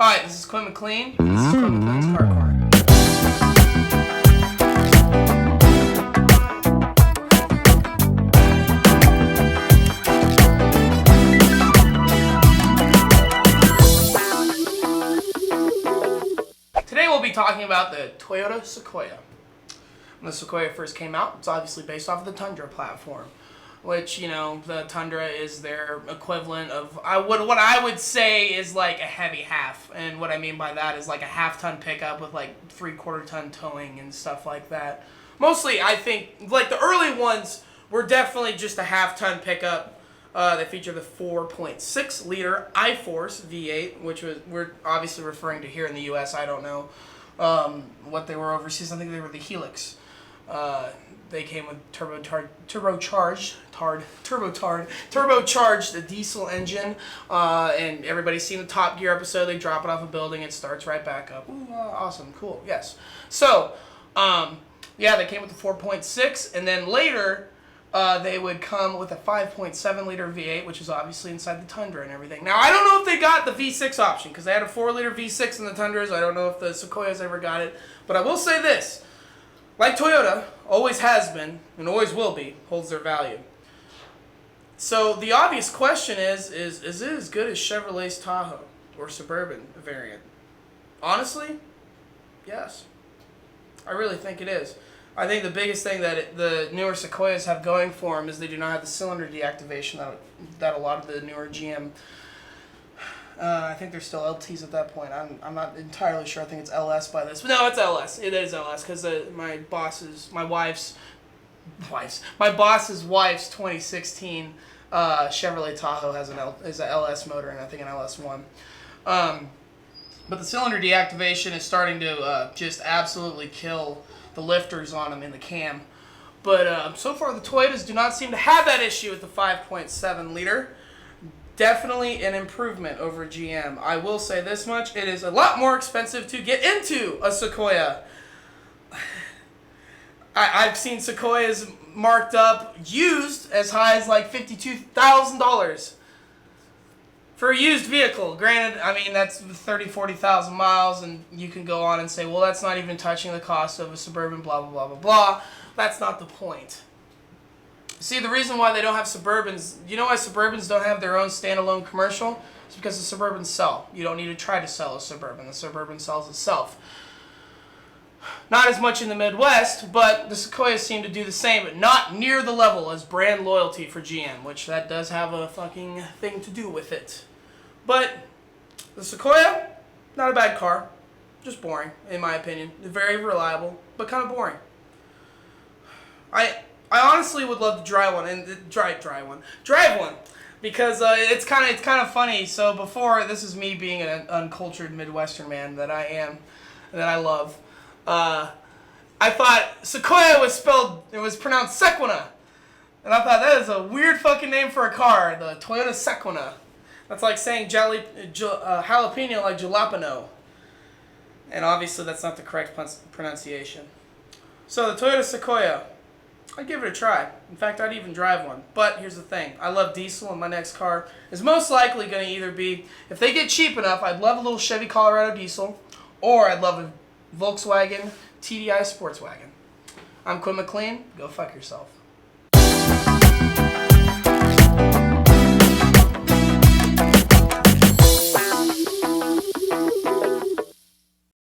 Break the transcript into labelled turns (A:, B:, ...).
A: Hi, this is Quint McLean. This is Quint McLean's Car Corner. Today we'll be talking about the Toyota Sequoia. When the Sequoia first came out, it's obviously based off of the Tundra platform, which, you know, the Tundra is their equivalent of what I would say is like a heavy half. And what I mean by that is like a half-ton pickup with like 3/4-ton towing and stuff like that. Mostly, I think, like the early ones were definitely just a half-ton pickup. They feature the 4.6-liter I-Force V8, which we're obviously referring to here in the U.S. I don't know what they were overseas. I think they were the Helix. They came with turbocharged diesel engine, and everybody's seen the Top Gear episode. They drop it off a building, it starts right back up. Ooh, awesome, cool, yes. So, yeah, they came with the 4.6, and then later, they would come with a 5.7-liter V8, which is obviously inside the Tundra and everything. Now, I don't know if they got the V6 option, because they had a 4-liter V6 in the Tundras. I don't know if the Sequoias ever got it, but I will say this. Like Toyota, always has been, and always will be, holds their value. So the obvious question is it as good as Chevrolet's Tahoe or Suburban variant? Honestly, yes. I really think it is. I think the biggest thing that the newer Sequoias have going for them is they do not have the cylinder deactivation that a lot of the newer GM... I think they're still LTs at that point. I'm not entirely sure. I think it's LS by this. But no, it's LS. It is LS because my boss's wife's 2016 Chevrolet Tahoe has is an LS motor and I think an LS1. But the cylinder deactivation is starting to just absolutely kill the lifters on them in the cam. But so far the Toyotas do not seem to have that issue with the 5.7-liter. Definitely an improvement over GM. I will say this much. It is a lot more expensive to get into a Sequoia. I've seen Sequoias marked up, used, as high as like $52,000 for a used vehicle. Granted, I mean, that's 30,000, 40,000 miles, and you can go on and say, well, that's not even touching the cost of a Suburban, blah, blah, blah, blah, blah. That's not the point. See, the reason why they don't have Suburbans, you know why Suburbans don't have their own standalone commercial? It's because the Suburbans sell. You don't need to try to sell a Suburban. The Suburban sells itself. Not as much in the Midwest, but the Sequoias seem to do the same, but not near the level as brand loyalty for GM, which that does have a fucking thing to do with it. But the Sequoia, not a bad car. Just boring, in my opinion. Very reliable, but kind of boring. I honestly would love to drive one, because it's kind of funny. So before, this is me being an uncultured Midwestern man that I am, that I love. I thought Sequoia was pronounced Sequina, and I thought that is a weird fucking name for a car, the Toyota Sequina. That's like saying jalapeno like jalapeno, and obviously that's not the correct pronunciation. So the Toyota Sequoia. I'd give it a try. In fact, I'd even drive one. But here's the thing. I love diesel, and my next car is most likely going to either be, if they get cheap enough, I'd love a little Chevy Colorado diesel, or I'd love a Volkswagen TDI sports wagon. I'm Quint McLean. Go fuck yourself.